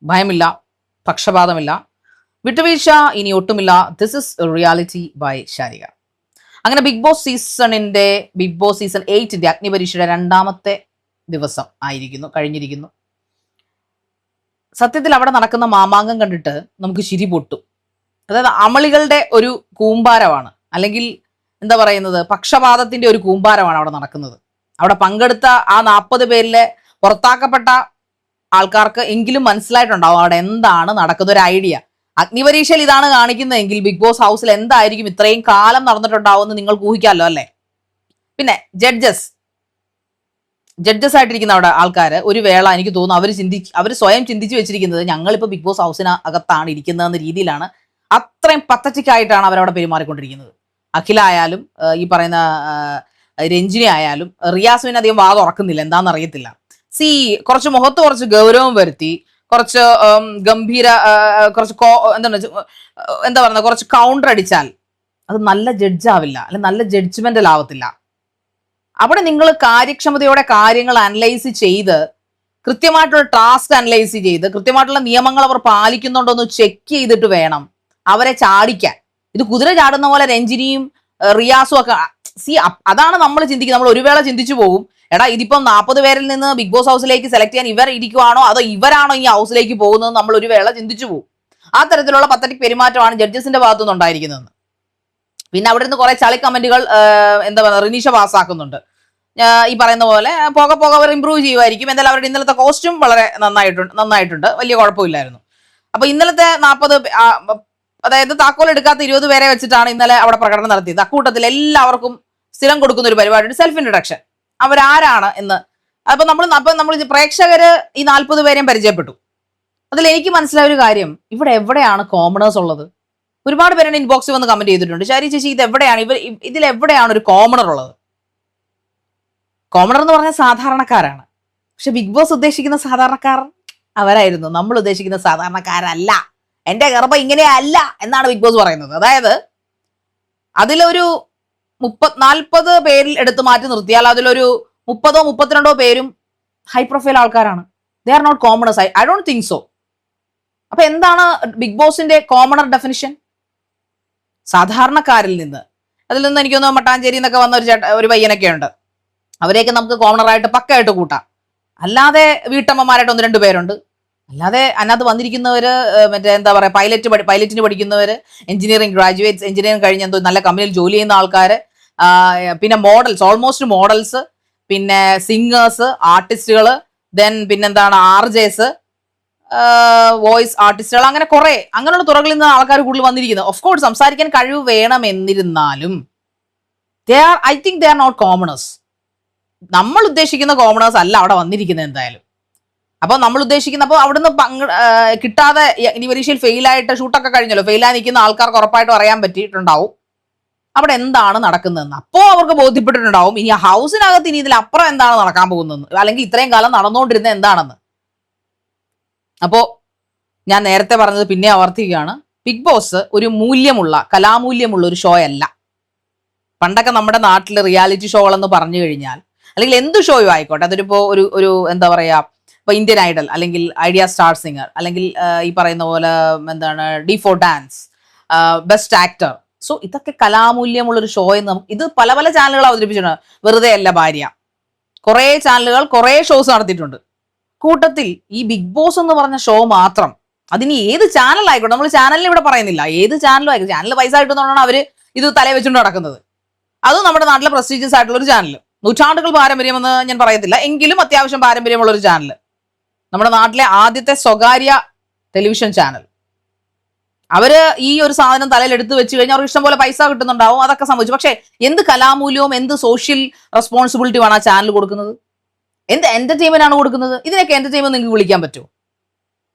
ഭയമില്ല, പക്ഷപാതമില്ല, വിട്ടുവീഴ്ച ഇനി ഒട്ടുമില്ല. This is reality by Sharika. അങ്ങനെ ബിഗ് ബോസ് സീസൺ 8 അഗ്നിപരീക്ഷയുടെ 2ാമത്തെ ദിവസം കഴിഞ്ഞിരിക്കുന്നു. സത്യത്തിൽ അവിടെ നടക്കുന്ന മാമാങ്കം കണ്ടിട്ട് നമുക്ക് ചിരി പൊട്ടും. അതായത് അമളികളുടെ ഒരു കൂമ്പാരമാണ്, അല്ലെങ്കിൽ എന്താ പറയുന്നത്, പക്ഷപാതത്തിന്റെ ഒരു കൂമ്പാരമാണ് അവിടെ നടക്കുന്നത്. അവിടെ പങ്കെടുത്ത ആ 40 പേരിലെ പുറത്താക്കപ്പെട്ട ആൾക്കാർക്ക് എങ്കിലും മനസ്സിലായിട്ടുണ്ടാവും അവിടെ എന്താണ് നടക്കുന്ന ഒരു ഐഡിയ. അഗ്നിപരീക്ഷയിൽ ഇതാണ് കാണിക്കുന്നതെങ്കിൽ ബിഗ് ബോസ് ഹൗസിൽ എന്തായിരിക്കും ഇത്രയും കാലം നടന്നിട്ടുണ്ടാവുമെന്ന് നിങ്ങൾക്ക് ഊഹിക്കാമല്ലോ അല്ലേ. പിന്നെ ജഡ്ജസ് ആയിട്ടിരിക്കുന്ന അവിടെ ആൾക്കാർ ഒരു വേള എനിക്ക് തോന്നുന്നു അവർ സ്വയം ചിന്തിച്ചു വെച്ചിരിക്കുന്നത് ഞങ്ങളിപ്പോൾ ബിഗ് ബോസ് ഹൗസിന് അകത്താണ് ഇരിക്കുന്നതെന്ന രീതിയിലാണ്. അത്രയും പത്തറ്റിക് ആയിട്ടാണ് അവരവിടെ പെരുമാറിക്കൊണ്ടിരിക്കുന്നത്. അഖില ആയാലും ഈ പറയുന്ന രഞ്ജിനി ആയാലും റിയാസുവിന് അധികം വാദം ഉറക്കുന്നില്ല, എന്താണെന്ന് അറിയത്തില്ല. കുറച്ച് മുഖത്ത് കുറച്ച് ഗൗരവം വരുത്തി, കുറച്ച് ഗംഭീര, കുറച്ച് എന്താ പറയുക, കുറച്ച് കൗണ്ടർ അടിച്ചാൽ അത് നല്ല ജഡ്ജാവില്ല, അല്ലെങ്കിൽ നല്ല ജഡ്ജ്മെന്റൽ ആവത്തില്ല. അവിടെ നിങ്ങൾ കാര്യക്ഷമതയോടെ കാര്യങ്ങൾ അനലൈസ് ചെയ്ത്, കൃത്യമായിട്ടുള്ള ടാസ്ക് അനലൈസ് ചെയ്ത്, കൃത്യമായിട്ടുള്ള നിയമങ്ങൾ അവർ പാലിക്കുന്നുണ്ടോ എന്ന് ചെക്ക് ചെയ്തിട്ട് വേണം അവരെ ചാടിക്കാൻ. ഇത് കുതിര ചാടുന്ന പോലെ രഞ്ജിനിയും റിയാസും ഒക്കെ അതാണ് നമ്മൾ ചിന്തിക്കുന്നത്. നമ്മൾ ഒരു വേള ചിന്തിച്ചു പോകും, എടാ ഇതിപ്പം 40 പേരിൽ നിന്ന് ബിഗ് ബോസ് ഹൗസിലേക്ക് സെലക്ട് ചെയ്യാൻ ഇവർ ഇരിക്കുവാണോ അതോ ഇവരാണോ ഈ ഹൗസിലേക്ക് പോകുന്നത് നമ്മൾ ഒരു വേള ചിന്തിച്ചു പോകും. ആ തരത്തിലുള്ള പത്തറ്റിക് പെരുമാറ്റമാണ് ജഡ്ജസിന്റെ ഭാഗത്തുനിന്ന് ഉണ്ടായിരിക്കുന്നത്. പിന്നെ അവിടെ നിന്ന് കുറെ ചളി കമന്റുകൾ എന്താ പറയുക റിനീഷ പാസ്സാക്കുന്നുണ്ട്. ഈ പറയുന്ന പോലെ പോകെ അവർ ഇമ്പ്രൂവ് ചെയ്യുമായിരിക്കും. എന്തായാലും അവരുടെ ഇന്നലത്തെ കോസ്റ്റ്യൂം വളരെ നന്നായിട്ടുണ്ട്, വലിയ കുഴപ്പമില്ലായിരുന്നു. അപ്പൊ ഇന്നലത്തെ 40, അതായത് താക്കോൽ എടുക്കാത്ത 20 പേരെ വെച്ചിട്ടാണ് ഇന്നലെ അവിടെ പ്രകടനം നടത്തിയത്. അക്കൂട്ടത്തിൽ എല്ലാവർക്കും സ്ഥിരം കൊടുക്കുന്ന ഒരു പരിപാടിയുണ്ട്, സെൽഫ് ഇൻട്രൊഡക്ഷൻ. അവരാരാണ് എന്ന്. അപ്പൊ നമ്മൾ പ്രേക്ഷകര് ഈ 40 പേരെയും പരിചയപ്പെട്ടു. അതിൽ എനിക്ക് മനസ്സിലായ ഒരു കാര്യം, ഇവിടെ എവിടെയാണ് കോമണേഴ്സ് ഉള്ളത്? ഒരുപാട് പേരുടെ ഇൻബോക്സിൽ വന്ന് കമന്റ് ചെയ്തിട്ടുണ്ട്, ശാരി ചേച്ചി ഇതിലെവിടെയാണ് ഒരു കോമണർ ഉള്ളത്? കോമണർ എന്ന് പറഞ്ഞാൽ സാധാരണക്കാരാണ്. പക്ഷെ ബിഗ് ബോസ് ഉദ്ദേശിക്കുന്ന സാധാരണക്കാർ അവരായിരുന്നു. നമ്മൾ ഉദ്ദേശിക്കുന്ന സാധാരണക്കാരല്ല. എന്റെ ഗർഭം ഇങ്ങനെയല്ല എന്നാണ് ബിഗ് ബോസ് പറയുന്നത്. അതായത് അതിലൊരു 40 പേരിൽ എടുത്ത് മാറ്റി നിർത്തിയാൽ അതിലൊരു 30ഓ 32ഓ പേരും ഹൈ പ്രൊഫൈൽ ആൾക്കാരാണ്. They are not commoners. I don't think so. അപ്പൊ എന്താണ് ബിഗ് ബോസിന്റെ കോമണർ ഡെഫിനിഷൻ? സാധാരണക്കാരിൽ നിന്ന്. അതിൽ നിന്ന് എനിക്കൊന്ന് മട്ടാഞ്ചേരി എന്നൊക്കെ വന്ന ഒരു പയ്യനൊക്കെ ഉണ്ട്. അവരെയൊക്കെ നമുക്ക് കോമണറായിട്ട് പക്കായിട്ട് കൂട്ടാം. അല്ലാതെ വീട്ടമ്മമാരായിട്ട് 1-2 പേരുണ്ട്. അല്ലാതെ അതിനകത്ത് വന്നിരിക്കുന്നവര് മറ്റേ എന്താ പറയുക, പൈലറ്റിന് പഠിക്കുന്നവര്, എഞ്ചിനീയറിംഗ് ഗ്രാജുവേറ്റ്സ്, എഞ്ചിനീയറിംഗ് കഴിഞ്ഞ് എന്തോ നല്ല കമ്പനിയിൽ ജോലി ചെയ്യുന്ന ആൾക്കാർ, പിന്നെ മോഡൽസ്, ഓൾമോസ്റ്റ് മോഡൽസ്, പിന്നെ സിംഗേഴ്സ്, ആർട്ടിസ്റ്റുകൾ, ദെൻ പിന്നെന്താണ് RJs, വോയിസ് ആർട്ടിസ്റ്റുകൾ, അങ്ങനെ കുറെ അങ്ങനെയുള്ള തുറകളിൽ നിന്ന് ആൾക്കാർ കൂടുതൽ വന്നിരിക്കുന്നത്. ഓഫ് കോഴ്സ് സംസാരിക്കാൻ കഴിവ് വേണം, എന്നിരുന്നാലും I think they are not commoners. നമ്മൾ ഉദ്ദേശിക്കുന്ന കോമണേഴ്സ് അല്ല അവിടെ വന്നിരിക്കുന്നത് എന്തായാലും. അപ്പൊ നമ്മൾ ഉദ്ദേശിക്കുന്ന, അപ്പോൾ അവിടുന്ന് കിട്ടാതെ യൂണിവേഴ്സിറ്റിയിൽ ഫെയിലായിട്ട്, ഷൂട്ടൊക്കെ കഴിഞ്ഞല്ലോ, ഫെയിലായി നിൽക്കുന്ന ആൾക്കാർക്ക് ഉറപ്പായിട്ടും അറിയാൻ പറ്റിയിട്ടുണ്ടാവും അവിടെ എന്താണ് നടക്കുന്നതെന്ന്. അപ്പോൾ അവർക്ക് ബോധ്യപ്പെട്ടിട്ടുണ്ടാവും ഇനി ആ ഹൗസിനകത്ത് ഇനി ഇതിലപ്പുറം എന്താണ് നടക്കാൻ പോകുന്നതെന്ന്, അല്ലെങ്കിൽ ഇത്രയും കാലം നടന്നുകൊണ്ടിരുന്നത് എന്താണെന്ന്. അപ്പോ ഞാൻ നേരത്തെ പറഞ്ഞത് പിന്നെ ആവർത്തിക്കുകയാണ്, ബിഗ് ബോസ് ഒരു കലാമൂല്യമുള്ള ഒരു ഷോ അല്ല. പണ്ടൊക്കെ നമ്മുടെ നാട്ടിൽ റിയാലിറ്റി ഷോകളെന്ന് പറഞ്ഞു കഴിഞ്ഞാൽ, അല്ലെങ്കിൽ എന്ത് ഷോയും ആയിക്കോട്ടെ, അതൊരിപ്പോ ഒരു എന്താ പറയാ, ഇപ്പൊ ഇന്ത്യൻ ഐഡൽ, അല്ലെങ്കിൽ ഐഡിയ സ്റ്റാർ സിംഗർ, അല്ലെങ്കിൽ ഈ പറയുന്ന പോലെ എന്താണ് D4 dance, best actor. So ഇതൊക്കെ കലാമൂല്യമുള്ള ഒരു ഷോ എന്ന് ഇത് പല ചാനലുകൾ അവതരിപ്പിച്ചിട്ടുണ്ട്. വെറുതെ അല്ല ഭാര്യ, കുറെ ചാനലുകൾ കുറെ ഷോസ് നടത്തിയിട്ടുണ്ട്. കൂട്ടത്തിൽ ഈ ബിഗ് ബോസ് എന്ന് പറഞ്ഞ ഷോ മാത്രം, അതിന് ഏത് ചാനൽ ആയിക്കോട്ടെ, നമ്മൾ ചാനലിൽ ഇവിടെ പറയുന്നില്ല, ഏത് ചാനലും ആയിക്കോട്ടെ, ചാനൽ പൈസ കിട്ടുന്നതുകൊണ്ടാണ് അവര് ഇത് തലയിൽ വെച്ചുകൊണ്ട് നടക്കുന്നത്. അതും നമ്മുടെ നാട്ടിലെ പ്രസ്റ്റീജിയസ് ആയിട്ടുള്ള ഒരു ചാനൽ, നൂറ്റാണ്ടുകൾ പാരമ്പര്യമെന്ന് ഞാൻ പറയത്തില്ല, എങ്കിലും അത്യാവശ്യം പാരമ്പര്യമുള്ള ഒരു ചാനൽ, നമ്മുടെ നാട്ടിലെ ആദ്യത്തെ സ്വകാര്യ ടെലിവിഷൻ ചാനൽ. അവര് ഈ ഒരു സാധനം തലയിൽ എടുത്തു വെച്ച് കഴിഞ്ഞാൽ അവർക്ക് ഇഷ്ടം പോലെ പൈസ കിട്ടുന്നുണ്ടാവും, അതൊക്കെ സംഭവിച്ചു. പക്ഷെ എന്ത് കലാമൂല്യവും എന്ത് സോഷ്യൽ റെസ്പോൺസിബിലിറ്റിയുമാണ് ആ ചാനൽ കൊടുക്കുന്നത്? എന്ത് എന്റർടൈൻമെന്റ് ആണ് കൊടുക്കുന്നത്? ഇതിനൊക്കെ എന്റർടൈൻമെന്റ് നിങ്ങൾക്ക് വിളിക്കാൻ പറ്റുമോ?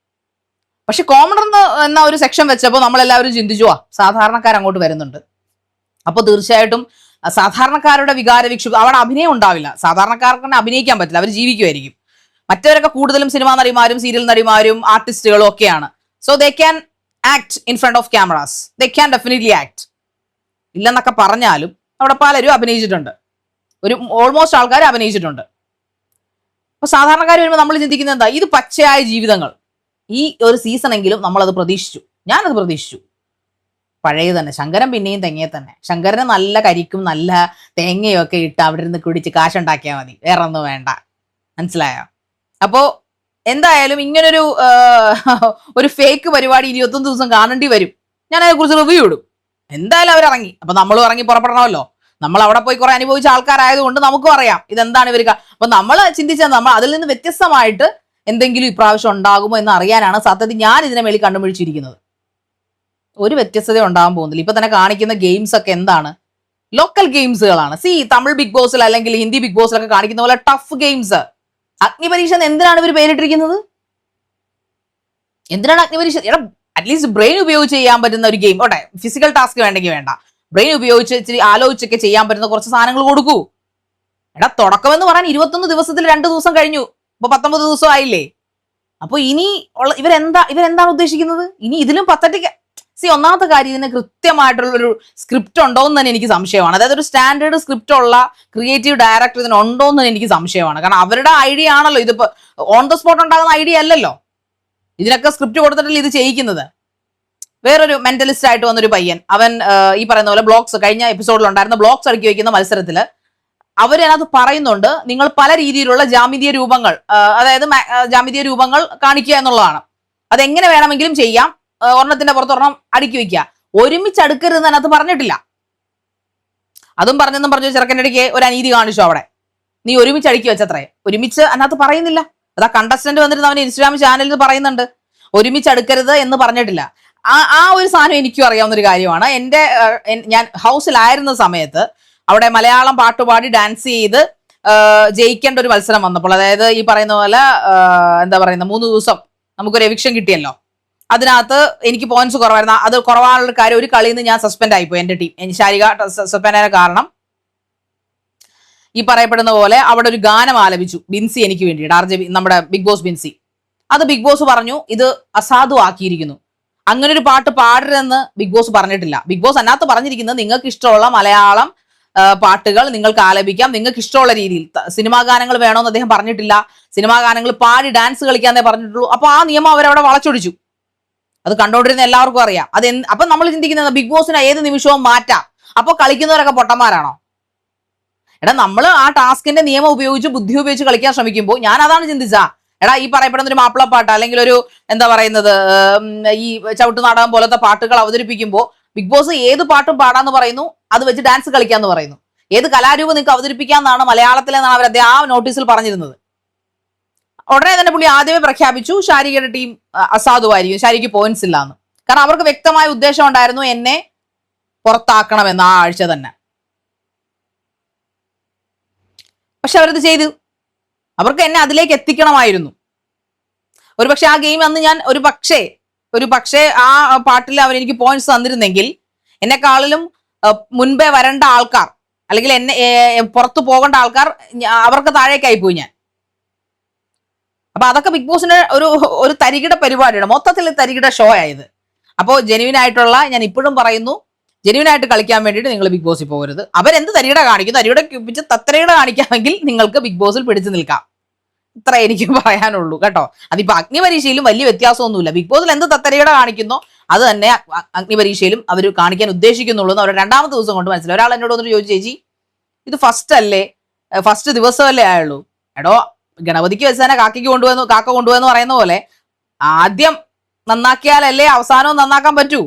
പക്ഷെ കോമണർ എന്ന ഒരു സെക്ഷൻ വെച്ചപ്പോൾ നമ്മളെല്ലാവരും ചിന്തിച്ചു, സാധാരണക്കാർ അങ്ങോട്ട് വരുന്നുണ്ട്. അപ്പോൾ തീർച്ചയായിട്ടും സാധാരണക്കാരുടെ വികാരവിക്ഷുബ്ധം, അവിടെ അഭിനയം ഉണ്ടാവില്ല. സാധാരണക്കാർക്ക് തന്നെ അഭിനയിക്കാൻ പറ്റില്ല, അവർ ജീവിക്കുമായിരിക്കും. മറ്റവരൊക്കെ കൂടുതലും സിനിമാ നടിമാരും സീരിയൽ നടിമാരും ആർട്ടിസ്റ്റുകളും ഒക്കെയാണ്. So they can act in front of cameras, they can definitely act. ഇല്ലെന്നൊക്കെ പറഞ്ഞാലും അവിടെ പലരും അഭിനയിച്ചിട്ടുണ്ട്, ഓൾമോസ്റ്റ് ആൾക്കാർ അഭിനയിച്ചിട്ടുണ്ട്. അപ്പൊ സാധാരണക്കാർ വരുമ്പോൾ നമ്മൾ ചിന്തിക്കുന്നത് എന്താ, ഇത് പച്ചയായ ജീവിതങ്ങൾ, ഈ ഒരു സീസണെങ്കിലും നമ്മളത് പ്രതീക്ഷിച്ചു, ഞാനത് പ്രതീക്ഷിച്ചു. പഴയ തന്നെ ശങ്കരൻ പിന്നെയും തെങ്ങയെ തന്നെ. ശങ്കരന് നല്ല കരിക്കും നല്ല തേങ്ങയും ഒക്കെ ഇട്ട് അവിടെ നിന്ന് കുടിച്ച് കാശുണ്ടാക്കിയാൽ മതി, വേറെ ഒന്നും വേണ്ട. മനസ്സിലായോ? അപ്പോ എന്തായാലും ഇങ്ങനൊരു ഒരു ഫേക്ക് പരിപാടി 21 ദിവസം കാണേണ്ടി വരും. ഞാൻ അതിനെക്കുറിച്ച് റിവ്യൂ ഇടും. എന്തായാലും അവരിറങ്ങി, അപ്പൊ നമ്മളും ഇറങ്ങി പുറപ്പെടണമല്ലോ. നമ്മൾ അവിടെ പോയി കുറെ അനുഭവിച്ച ആൾക്കാരായതുകൊണ്ട് നമുക്കും അറിയാം ഇതെന്താണ് ഇവർ. അപ്പൊ നമ്മൾ ചിന്തിച്ചത് നമ്മൾ അതിൽ നിന്ന് വ്യത്യസ്തമായിട്ട് എന്തെങ്കിലും ഇപ്രാവശ്യം ഉണ്ടാകുമോ എന്ന് അറിയാനാണ് സത്യത്തിൽ ഞാൻ ഇതിനെ മേളിൽ കണ്ടുപിടിച്ചിരിക്കുന്നത്. ഒരു വ്യത്യസ്തത ഉണ്ടാകാൻ പോകുന്നില്ല. ഇപ്പൊ തന്നെ കാണിക്കുന്ന ഗെയിംസ് ഒക്കെ എന്താണ്? ലോക്കൽ ഗെയിംസുകളാണ്. തമിഴ് ബിഗ് ബോസിൽ അല്ലെങ്കിൽ ഹിന്ദി ബിഗ് ബോസിലൊക്കെ കാണിക്കുന്ന പോലെ ടഫ് ഗെയിംസ്. അഗ്നിപരീക്ഷ എന്തിനാണ് ഇവർ പേരിട്ടിരിക്കുന്നത്? എന്തിനാണ് അഗ്നിപരീക്ഷ? എടാ, അറ്റ്ലീസ്റ്റ് ബ്രെയിൻ ഉപയോഗിച്ച് ചെയ്യാൻ പറ്റുന്ന ഒരു ഗെയിം. ഓട്ടെ, ഫിസിക്കൽ ടാസ്ക് വേണ്ടെങ്കിൽ വേണ്ട, ബ്രെയിൻ ഉപയോഗിച്ച് ഇച്ചിരി ആലോചിച്ചൊക്കെ ചെയ്യാൻ പറ്റുന്ന കുറച്ച് സാധനങ്ങൾ കൊടുക്കൂ. എടാ, തുടക്കമെന്ന് പറയാൻ 21 ദിവസത്തിൽ 2 ദിവസം കഴിഞ്ഞു, ഇപ്പൊ 19 ദിവസം ആയില്ലേ? അപ്പൊ ഇനി ഇവരെന്താണ് ഉദ്ദേശിക്കുന്നത്? ഇനി ഇതിലും പത്തറ്റിക്ക്. ഒന്നാമത്തെ കാര്യം, ഇതിന് കൃത്യമായിട്ടുള്ള ഒരു സ്ക്രിപ്റ്റ് ഉണ്ടോ എന്ന് തന്നെ എനിക്ക് സംശയമാണ്. അതായത് ഒരു സ്റ്റാൻഡേർഡ് സ്ക്രിപ്റ്റ് ഉള്ള ക്രിയേറ്റീവ് ഡയറക്ടർ ഇതിന് ഉണ്ടോ എന്ന് എനിക്ക് സംശയമാണ്. കാരണം അവരുടെ ഐഡിയ ആണല്ലോ ഇതിപ്പോ, ഓൺ ദ സ്പോട്ട് ഉണ്ടാകുന്ന ഐഡിയ അല്ലല്ലോ. ഇതിനൊക്കെ സ്ക്രിപ്റ്റ് കൊടുത്തിട്ടല്ലേ ഇത് ചെയ്യിക്കുന്നത്. വേറൊരു മെന്റലിസ്റ്റ് ആയിട്ട് വന്നൊരു പയ്യൻ, അവൻ ഈ പറയുന്ന പോലെ ബ്ലോഗ്സ്, കഴിഞ്ഞ എപ്പിസോഡിൽ ഉണ്ടായിരുന്ന ബ്ലോഗ്സ് അടുക്കി വയ്ക്കുന്ന മത്സരത്തിൽ അവരതിനകത്ത് പറയുന്നുണ്ട്, നിങ്ങൾ പല രീതിയിലുള്ള ജാമിതീയ രൂപങ്ങൾ, അതായത് ജാമിതീയ രൂപങ്ങൾ കാണിക്കുക എന്നുള്ളതാണ്. അതെങ്ങനെ വേണമെങ്കിലും ചെയ്യാം, ഒരെണ്ണത്തിന്റെ പുറത്ത് ഒരെണ്ണം അടുക്കി വെക്കുക, ഒരുമിച്ച് അടുക്കരുതെന്ന് അതിനകത്ത് പറഞ്ഞിട്ടില്ല. അതും പറഞ്ഞെന്നും പറഞ്ഞു ചെറുക്കൻ്റെ ഇടയ്ക്ക് ഒരു അനീതി കാണിച്ചു അവിടെ. നീ ഒരുമിച്ച് അടുക്കി വെച്ചത്രേ, ഒരുമിച്ച് അതിനകത്ത് പറയുന്നില്ല. അതാ കണ്ടസ്റ്റന്റ് വന്നിട്ട് അവന് ഇൻസ്റ്റാഗ്രാം ചാനലിൽ പറയുന്നുണ്ട്, ഒരുമിച്ച് അടുക്കരുത് എന്ന് പറഞ്ഞിട്ടില്ല. ആ ഒരു സാധനം എനിക്കും അറിയാവുന്ന ഒരു കാര്യമാണ്. ഞാൻ ഹൗസിലായിരുന്ന സമയത്ത് അവിടെ മലയാളം പാട്ടുപാടി ഡാൻസ് ചെയ്ത് ജയിക്കേണ്ട ഒരു മത്സരം വന്നപ്പോൾ, അതായത് ഈ പറയുന്ന പോലെ എന്താ പറയുന്ന 3 ദിവസം നമുക്കൊരു എവിക്ഷൻ കിട്ടിയല്ലോ. അതിനകത്ത് എനിക്ക് പോയിന്റ്സ് കുറവായിരുന്നു. അത് കുറവാനുള്ള കാര്യം, ഒരു കളിയിൽ നിന്ന് ഞാൻ സസ്പെൻഡ് ആയിപ്പോയി. എന്റെ ടീം ശാരിക സസ്പെൻഡ് ആയ കാരണം ഈ പറയപ്പെടുന്ന പോലെ അവിടെ ഒരു ഗാനം ആലപിച്ചു ബിൻസി എനിക്ക് വേണ്ടിയിട്ട്, RJ നമ്മുടെ ബിഗ് ബോസ് ബിൻസി. അത് ബിഗ് ബോസ് പറഞ്ഞു ഇത് അസാധുവാക്കിയിരിക്കുന്നു, അങ്ങനെ ഒരു പാട്ട് പാടരുതെന്ന് ബിഗ് ബോസ് പറഞ്ഞിട്ടില്ല. ബിഗ് ബോസ് അതിനകത്ത് പറഞ്ഞിരിക്കുന്നത് നിങ്ങൾക്ക് ഇഷ്ടമുള്ള മലയാളം പാട്ടുകൾ നിങ്ങൾക്ക് ആലപിക്കാം, നിങ്ങൾക്ക് ഇഷ്ടമുള്ള രീതിയിൽ. സിനിമാ ഗാനങ്ങൾ വേണമെന്ന് അദ്ദേഹം പറഞ്ഞിട്ടില്ല. സിനിമാ ഗാനങ്ങൾ പാടി ഡാൻസ് കളിക്കാന്നേ പറഞ്ഞിട്ടുള്ളൂ. അപ്പൊ ആ നിയമം അവരവിടെ വളച്ചൊടിച്ചു. അത് കണ്ടോണ്ടിരുന്ന എല്ലാവർക്കും അറിയാം. അപ്പൊ നമ്മൾ ചിന്തിക്കുന്നത് ബിഗ് ബോസിന് ഏത് നിമിഷവും മാറ്റാം, അപ്പൊ കളിക്കുന്നവരൊക്കെ പൊട്ടന്മാരാണോ? എടാ, നമ്മൾ ആ ടാസ്കിന്റെ നിയമം ഉപയോഗിച്ച് ബുദ്ധി ഉപയോഗിച്ച് കളിക്കാൻ ശ്രമിക്കുമ്പോൾ ഞാൻ അതാണ് ചിന്തിച്ചാ, എടാ ഈ പറയപ്പെടുന്ന ഒരു മാപ്പിളപ്പാട്ട് അല്ലെങ്കിൽ ഒരു എന്താ പറയുന്നത് ഈ ചവിട്ട് നാടകം പോലത്തെ പാട്ടുകൾ അവതരിപ്പിക്കുമ്പോൾ ബിഗ് ബോസ് ഏത് പാട്ടും പാടാന്ന് പറയുന്നു, അത് വെച്ച് ഡാൻസ് കളിക്കാന്ന് പറയുന്നു. ഏത് കലാരൂപം നിങ്ങൾക്ക് അവതരിപ്പിക്കാന്നാണ് മലയാളത്തിലെന്നാണ് അവർ അദ്ദേഹം ആ നോട്ടീസിൽ പറഞ്ഞിരുന്നത്. ഉടനെ തന്നെ പുള്ളി ആദ്യമേ പ്രഖ്യാപിച്ചു ശാരികയുടെ ടീം അസാധുവായിരിക്കും, ശാരിക്ക് പോയിന്റ്സ് ഇല്ലാന്ന്. കാരണം അവർക്ക് വ്യക്തമായ ഉദ്ദേശം ഉണ്ടായിരുന്നു എന്നെ പുറത്താക്കണമെന്ന് ആ ആഴ്ച തന്നെ. പക്ഷെ അവരത് ചെയ്തു. അവർക്ക് എന്നെ അതിലേക്ക് എത്തിക്കണമായിരുന്നു. ഒരുപക്ഷെ ആ ഗെയിം അന്ന് ഞാൻ ഒരു പക്ഷേ ആ പാട്ടിൽ അവരെനിക്ക് പോയിന്റ്സ് തന്നിരുന്നെങ്കിൽ എന്നെക്കാളിലും മുൻപേ വരേണ്ട ആൾക്കാർ അല്ലെങ്കിൽ എന്നെ പുറത്തു പോകേണ്ട ആൾക്കാർ അവർക്ക് താഴേക്കായി പോയി ഞാൻ. അപ്പൊ അതൊക്കെ ബിഗ് ബോസിന്റെ ഒരു തരികിട പരിപാടിയാണ്, മൊത്തത്തിൽ തരികിട ഷോ ആയത്. അപ്പോൾ ജെനുവിൻ ആയിട്ടുള്ള, ഞാൻ ഇപ്പോഴും പറയുന്നു, ജെനുവിൻ ആയിട്ട് കളിക്കാൻ വേണ്ടിയിട്ട് നിങ്ങൾ ബിഗ് ബോസിൽ പോകരുത്. അവരെന്ത് തരികിട കാണിക്കുന്നു, തരികിട കുപ്പിച്ച് തത്തരകിട കാണിക്കാമെങ്കിൽ നിങ്ങൾക്ക് ബിഗ് ബോസിൽ പിടിച്ചു നിൽക്കാം. ഇത്ര എനിക്ക് പറയാനുള്ളൂ കേട്ടോ. അതിപ്പോ അഗ്നിപരീക്ഷയിലും വലിയ വ്യത്യാസമൊന്നുമില്ല. ബിഗ് ബോസിൽ എന്ത് തത്തരകിട കാണിക്കുന്നോ അത് തന്നെ അഗ്നിപരീക്ഷയിലും അവർ കാണിക്കാൻ ഉദ്ദേശിക്കുന്നുള്ളൂ എന്ന് അവർ 2ാമത്തെ ദിവസം കൊണ്ട് മനസ്സിലായി. ഒരാൾ എന്നോട് വന്നിട്ട് ചോദിച്ചു, ചേച്ചി ഇത് ഫസ്റ്റ് ദിവസമല്ലേ ആയുള്ളൂ? എടോ, ഗണപതിക്ക് വെച്ച് തന്നെ കാക്ക കൊണ്ടുപോയെന്ന് പറയുന്ന പോലെ ആദ്യം നന്നാക്കിയാലല്ലേ അവസാനവും നന്നാക്കാൻ പറ്റൂ.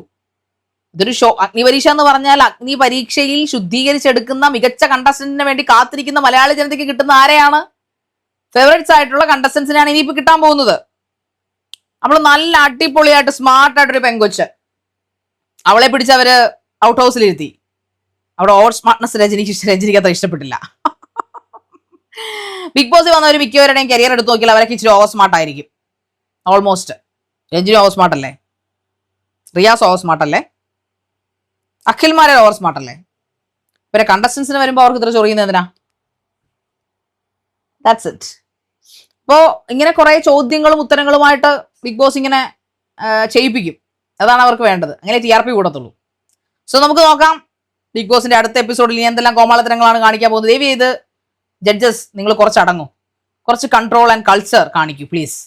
ഇതൊരു ഷോ. അഗ്നിപരീക്ഷ എന്ന് പറഞ്ഞാൽ അഗ്നി പരീക്ഷയിൽ ശുദ്ധീകരിച്ചെടുക്കുന്ന മികച്ച കണ്ടസ്റ്റന്റിന് വേണ്ടി കാത്തിരിക്കുന്ന മലയാളി ജനതയ്ക്ക് കിട്ടുന്ന ആരെയാണ്? ഫേവറേറ്റ്സ് ആയിട്ടുള്ള കണ്ടസ്റ്റൻസിനാണ് ഇനിയിപ്പോ കിട്ടാൻ പോകുന്നത്. നമ്മൾ നല്ല അടിപൊളിയായിട്ട് സ്മാർട്ടായിട്ടൊരു പെങ്കൊച്ച്, അവളെ പിടിച്ച് അവര് ഔട്ട് ഹൗസിലിരുത്തി. അവിടെ ഓവർ സ്മാർട്ട്നെസ് രജനിക്ക് അത്ര ഇഷ്ടപ്പെട്ടില്ല. ബിഗ് ബോസിൽ വന്നവർ മിക്കവരുടെയും കരിയർ എടുത്ത് നോക്കിയാൽ അവരൊക്കെ ഇച്ചിരി ഓവർ സ്മാർട്ട് ആയിരിക്കും. ഓൾമോസ്റ്റ്. രഞ്ജിനി ഓവർ സ്മാർട്ട് അല്ലേ? റിയാസ് ഓവർ സ്മാർട്ട് അല്ലേ? അഖിൽമാരെ ഓവർ സ്മാർട്ട് അല്ലേ? ഇവരെ കണ്ടസ്റ്റൻസിന് വരുമ്പോൾ അവർക്ക് ഇത്ര ചൊറിയുന്നത് എന്തിനാ? That's it. അപ്പോൾ ഇങ്ങനെ കുറെ ചോദ്യങ്ങളും ഉത്തരങ്ങളുമായിട്ട് ബിഗ് ബോസ് ഇങ്ങനെ ചെയ്യിപ്പിക്കും. അതാണ് അവർക്ക് വേണ്ടത്. അങ്ങനെ TRP കൂടത്തുള്ളൂ. സോ നമുക്ക് നോക്കാം ബിഗ് ബോസിന്റെ അടുത്ത എപ്പിസോഡിൽ ഇനി എന്തെല്ലാം കോമാളിത്തരങ്ങളാണ് കാണിക്കാൻ പോകുന്നത്. ദയവ് ചെയ്ത് ജഡ്ജസ് നിങ്ങൾ കുറച്ച് അടങ്ങൂ, കുറച്ച് കൺട്രോൾ ആൻഡ് കൾച്ചർ കാണിക്കൂ പ്ലീസ്.